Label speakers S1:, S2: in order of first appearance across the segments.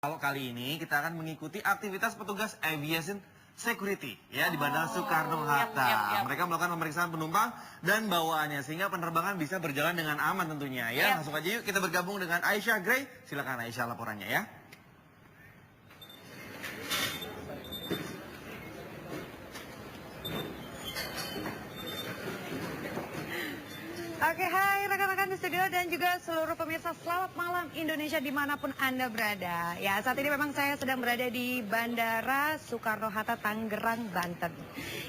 S1: Kalau kali ini kita akan mengikuti aktivitas petugas aviation security ya di Bandara Soekarno-Hatta. Mereka melakukan pemeriksaan penumpang dan bawaannya sehingga penerbangan bisa berjalan dengan aman tentunya ya. Langsung aja yuk kita bergabung dengan Aisyah Gray. Silakan Aisyah laporannya ya.
S2: Oke, hai rekan-rekan di studio dan juga seluruh pemirsa, selamat malam Indonesia dimanapun Anda berada. Ya, saat ini memang saya sedang berada di Bandara Soekarno-Hatta, Tangerang, Banten.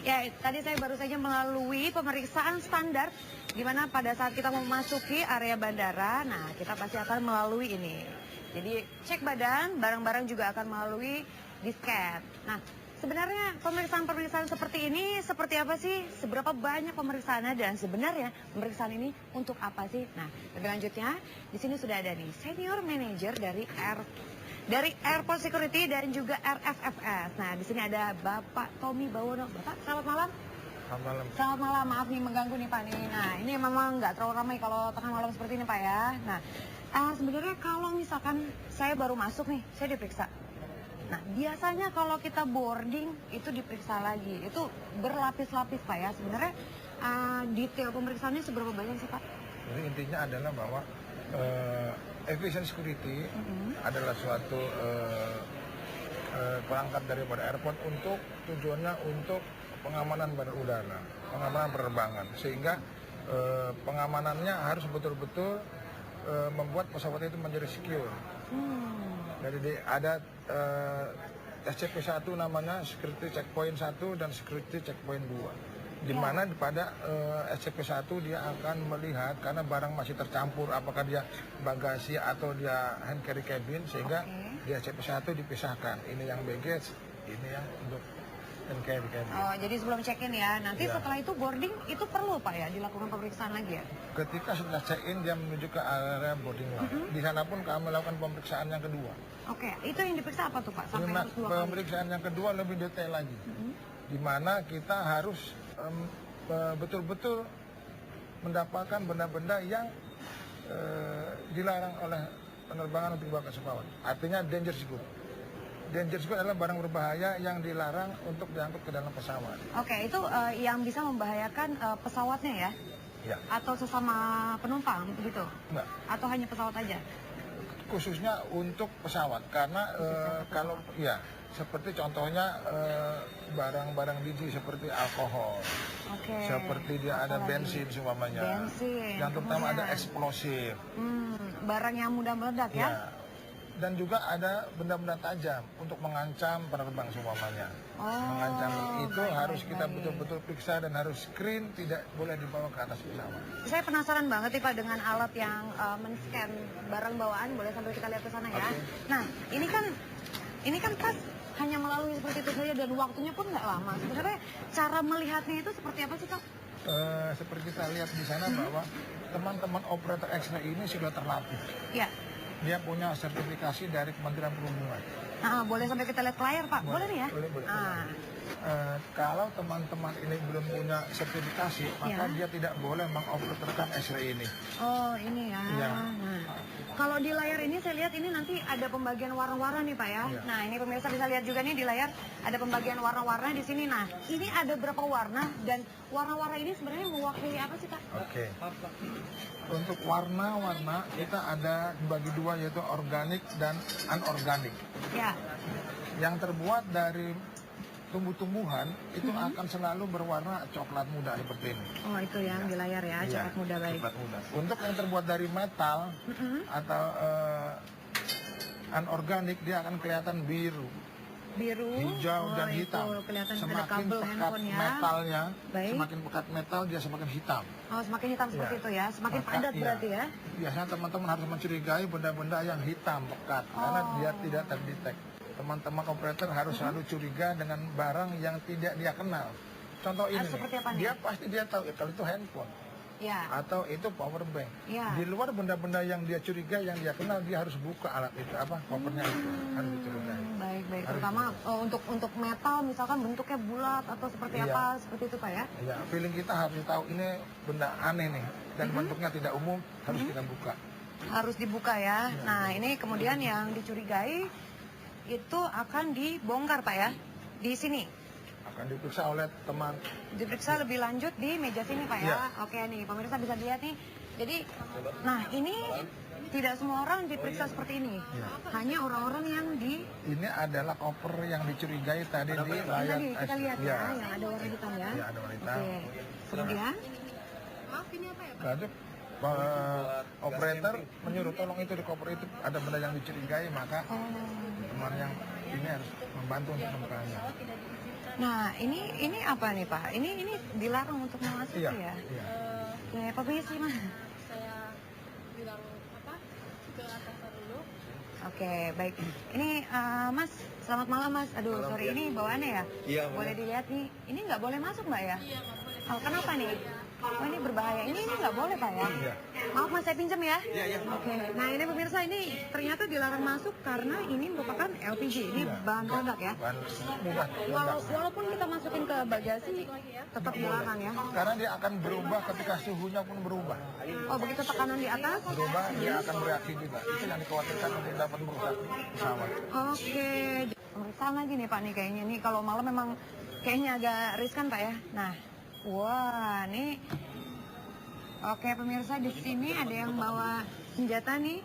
S2: Ya, tadi saya baru saja melalui pemeriksaan standar, di mana pada saat kita memasuki area bandara, nah kita pasti akan melalui ini. Jadi cek badan, barang-barang juga akan melalui disket. Nah, sebenarnya pemeriksaan-pemeriksaan seperti ini seperti apa sih? Seberapa banyak pemeriksaannya dan sebenarnya pemeriksaan ini untuk apa sih? Nah, lebih lanjutnya di sini sudah ada nih senior manager dari Airport Security dan juga RFFS. Nah, di sini ada Bapak Tommy Bawono. Bapak, selamat malam.
S3: Selamat malam.
S2: Selamat malam, maaf nih mengganggu nih Pak nih. Nah, ini memang nggak terlalu ramai kalau tengah malam seperti ini Pak ya. Nah, sebenarnya kalau misalkan saya baru masuk nih, saya diperiksa. Nah, biasanya kalau kita boarding itu diperiksa lagi. Itu berlapis-lapis Pak ya. Sebenarnya detail pemeriksaannya seberapa banyak sih Pak?
S3: Jadi intinya adalah bahwa aviation security adalah suatu perangkat daripada airport untuk tujuannya untuk pengamanan bandar udara, pengamanan penerbangan. Sehingga pengamanannya harus betul-betul membuat pesawat itu menjadi secure. Jadi ada SCP-1 namanya Security Checkpoint 1 dan Security Checkpoint 2. Di mana pada SCP-1 dia akan melihat karena barang masih tercampur apakah dia bagasi atau dia hand carry cabin sehingga di SCP-1 dipisahkan. Ini yang baggage, ini yang untuk hand carry cabin.
S2: Oh, jadi sebelum check-in ya. Nanti setelah itu boarding itu perlu Pak ya dilakukan pemeriksaan lagi ya?
S3: Ketika sudah check-in dia menuju ke area boarding line. Di sana pun kami melakukan pemeriksaan yang kedua.
S2: Oke, itu yang diperiksa apa tuh Pak? Sampai harus 2 kali?
S3: Pemeriksaan yang kedua lebih detail lagi. Di mana kita harus betul-betul mendapatkan benda-benda yang dilarang oleh penerbangan untuk dibawa ke pesawat. Artinya dangerous good. Dangerous good adalah barang berbahaya yang dilarang untuk diangkut ke dalam pesawat.
S2: Oke, itu yang bisa membahayakan pesawatnya ya?
S3: Ya.
S2: Atau sesama penumpang begitu?
S3: Enggak.
S2: Atau hanya pesawat aja?
S3: Khususnya untuk pesawat karena kalau ya seperti contohnya barang-barang biji seperti alkohol, seperti dia ada bensin semuanya, yang terutama ada eksplosif,
S2: barang yang mudah meledak ya?
S3: Dan juga ada benda-benda tajam untuk mengancam penerbang semuanya. Mengancam itu harus kita betul-betul periksa dan harus screen, tidak boleh dibawa ke atas pesawat. Saya
S2: penasaran banget nih Pak dengan alat yang men-scan barang bawaan, boleh sambil kita lihat ke sana ya. Nah, ini kan pas hanya melalui seperti itu saja dan waktunya pun nggak lama. Sebenarnya cara melihatnya itu seperti apa sih Pak?
S3: Seperti kita lihat di sana bahwa teman-teman operator X-ray ini sudah terlatih.
S2: Iya.
S3: Dia punya sertifikasi dari Kementerian Perhubungan.
S2: Boleh sampai kita lihat layar Pak? Boleh nih ya?
S3: Boleh. Kalau teman-teman ini belum punya sertifikasi, maka dia tidak boleh mengoperatorkan X-ray ini.
S2: Oh, ini ya. Nah, kalau di layar ini saya lihat ini nanti ada pembagian warna-warna nih Pak ya. Nah, ini pemirsa bisa lihat juga nih di layar ada pembagian warna-warna di sini. Nah, ini ada berapa warna dan warna-warna ini sebenarnya mewakili apa sih Pak?
S3: Oke. Untuk warna-warna kita ada dibagi dua yaitu organik dan anorganik.
S2: Ya.
S3: Yang terbuat dari tumbuh-tumbuhan itu akan selalu berwarna coklat muda seperti ini.
S2: Oh, itu yang di layar ya, coklat muda baik.
S3: Coklat muda. Untuk yang terbuat dari metal atau anorganik dia akan kelihatan biru, hijau dan hitam. Semakin pekat metalnya, semakin pekat metal dia semakin hitam.
S2: Oh, semakin hitam seperti itu ya, semakin padat berarti ya. Biasanya
S3: teman-teman harus mencurigai benda-benda yang hitam pekat karena dia tidak terdetek. Teman-teman operator harus selalu curiga dengan barang yang tidak dia kenal. Contoh ini, dia pasti dia tahu kalau itu handphone, atau itu power bank. Di luar benda-benda yang dia curiga, yang dia kenal, dia harus buka alat itu kopernya itu harus dicurigai.
S2: Baik. Terutama untuk metal, misalkan bentuknya bulat atau seperti apa, seperti itu Pak ya?
S3: Iya, feeling kita harus tahu ini benda aneh nih dan bentuknya tidak umum, harus kita buka.
S2: Harus dibuka ya. Nah, ini kemudian yang dicurigai itu akan dibongkar Pak ya, di sini.
S3: Akan diperiksa oleh teman.
S2: Diperiksa lebih lanjut di meja sini Pak ya.
S3: Iya.
S2: Oke nih, pemirsa bisa lihat nih. Jadi, nah ini tidak semua orang diperiksa seperti ini.
S3: Iya.
S2: Hanya orang-orang yang di...
S3: Ini adalah koper yang dicurigai tadi di layar.
S2: Tadi kita lihat
S3: Iya.
S2: ya, yang ada warna hitam ya.
S3: Iya, ada warna hitam.
S2: Oke. Kemudian,
S3: Lalu operator menyuruh tolong itu di koper itu ada benda yang dicurigai, maka teman yang ini harus membantu untuk membukanya.
S2: nah ini apa nih Pak? Ini dilarang untuk memasuki
S3: Iya.
S2: ya?
S3: Iya.
S2: Oke, permisi Mas.
S4: Saya bilang ke atasan dulu.
S2: Oke, baik. Ini Mas, selamat malam Mas. Aduh, sorry ini bawaannya ya?
S1: Iya,
S2: boleh dilihat nih. Ini nggak boleh masuk Mbak ya?
S4: Iya, nggak boleh.
S2: Oh, kenapa nih? Oh, ini berbahaya. Ini nggak boleh Pak ya?
S3: Iya.
S2: Maaf Mas, saya pinjam ya?
S1: Iya, iya.
S2: Oke, nah ini pemirsa ini ternyata dilarang masuk karena ini merupakan LPG. Ini
S3: Iya.
S2: bahan peledak ya?
S3: Bahan mudah.
S2: Walaupun kita masukin ke bagasi, tetap dilarang ya?
S3: Karena dia akan berubah ketika suhunya pun berubah.
S2: Oh, begitu tekanan di atas?
S3: Berubah, dia akan bereaksi juga. Itu yang dikhawatirkan untuk dapat merusak pesawat.
S2: Oke, pemeriksaan lagi nih Pak nih kayaknya nih kalau malam memang kayaknya agak riskan Pak ya. Nah, wah nih, oke pemirsa di sini ada yang bawa senjata nih.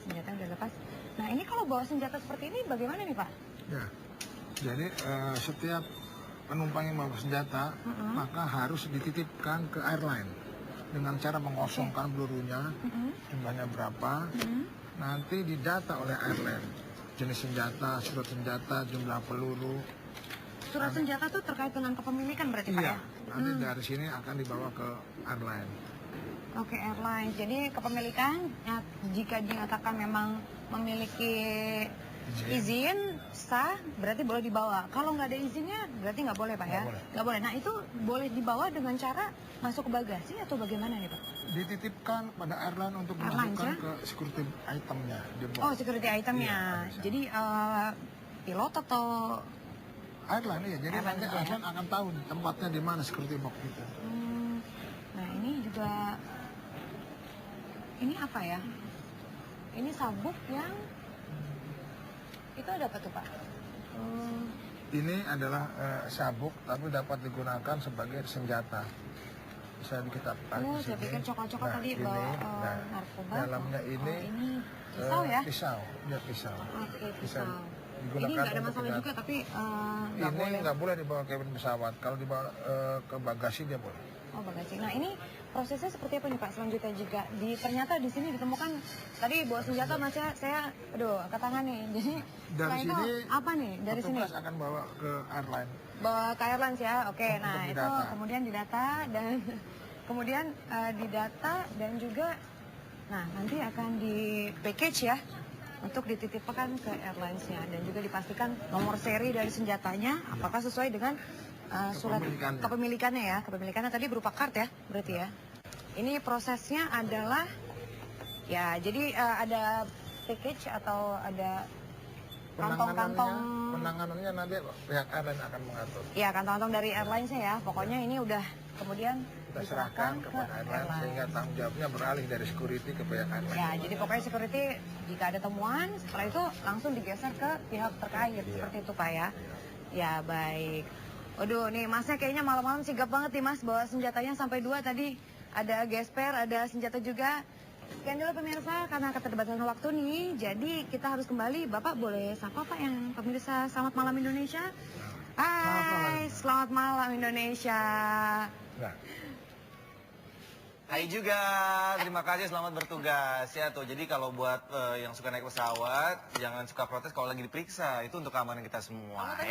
S2: Senjata udah lepas. Nah ini kalau bawa senjata seperti ini bagaimana nih Pak?
S3: Ya. Jadi setiap penumpang yang bawa senjata maka harus dititipkan ke airline dengan cara mengosongkan pelurunya, jumlahnya berapa, nanti didata oleh airline. Jenis senjata, surat senjata, jumlah peluru.
S2: Surat senjata tuh terkait dengan kepemilikan berarti Pak
S3: Iya.
S2: ya?
S3: Nanti dari sini akan dibawa ke airline.
S2: Oke, airline. Jadi kepemilikan ya, jika dinyatakan memang memiliki izin sah, berarti boleh dibawa. Kalau nggak ada izinnya, berarti nggak boleh Pak ya?
S3: Nggak boleh.
S2: Nggak boleh. Nah itu boleh dibawa dengan cara masuk ke bagasi atau bagaimana nih Pak?
S3: Dititipkan pada airline untuk
S2: Airlines,
S3: dimasukkan
S2: ya?
S3: ke security itemnya di box.
S2: Oh, security itemnya.
S3: Iya, bisa.
S2: Jadi pilot atau...
S3: Airline ya, jadi
S2: Airline
S3: nanti
S2: juga, ya?
S3: airline akan tahu tempatnya di mana security box itu.
S2: Nah ini juga... Ini apa ya? Ini sabuk yang... Itu ada apa tuh Pak?
S3: Ini adalah sabuk, tapi dapat digunakan sebagai senjata. Bisa kita tarik
S2: Oh,
S3: di
S2: saya
S3: sini.
S2: pikir coklat-coklat tadi
S3: ini,
S2: bawa
S3: nah,
S2: narkoba.
S3: dalamnya ini,
S2: ini pisau ya?
S3: Pisau, dia pisau.
S2: Oke,
S3: Bisa
S2: pisau.
S3: digunakan
S2: Ini nggak ada
S3: untuk
S2: masalah
S3: senjata.
S2: juga, tapi nggak
S3: Ini
S2: boleh.
S3: nggak boleh dibawa ke cabin pesawat. Kalau dibawa ke bagasi dia boleh.
S2: Oh, bagasi. Nah, ini prosesnya seperti apa nih Pak selanjutnya jika ternyata di sini ditemukan tadi bawa senjata Mas ya, saya aduh ke tangan nih. Jadi
S3: Dari
S2: setelah itu
S3: sini
S2: apa nih dari sini?
S3: petugas akan bawa ke airline.
S2: Bawa ke airlines ya. Oke,
S3: Untuk
S2: nah itu
S3: didata.
S2: kemudian didata dan kemudian didata dan juga nah nanti akan di package ya untuk dititipkan ke airlines-nya dan juga dipastikan nomor seri dari senjatanya apakah sesuai dengan surat
S3: Kepemilikannya.
S2: kepemilikannya ya. Kepemilikannya tadi berupa kart ya, berarti ya. Ini prosesnya adalah ya jadi ada package atau ada kantong-kantong.
S3: Penanganannya nanti pihak airline akan mengatur.
S2: Ya, kantong-kantong dari airlines-nya ya. Pokoknya ini udah kemudian
S3: Kita serahkan kepada airline sehingga tanggung jawabnya beralih dari security ke pihak airline.
S2: Ya, jadi pokoknya security jika ada temuan, setelah itu langsung digeser ke pihak terkait. Seperti itu Pak ya. Ya, baik. Waduh, nih Masnya kayaknya malam-malam sigap banget nih Mas. Bawa senjatanya sampai 2 tadi. Ada gesper, ada senjata juga. Sekian dulu pemirsa, karena keterbatasan waktu nih. Jadi kita harus kembali. Bapak boleh sapa Pak yang pemirsa Selamat Malam Indonesia? Hai, selamat malam Indonesia.
S3: Nah,
S1: Hai juga, terima kasih, selamat bertugas ya tuh. Jadi kalau buat yang suka naik pesawat, jangan suka protes kalau lagi diperiksa. Itu untuk keamanan kita semua. Ya.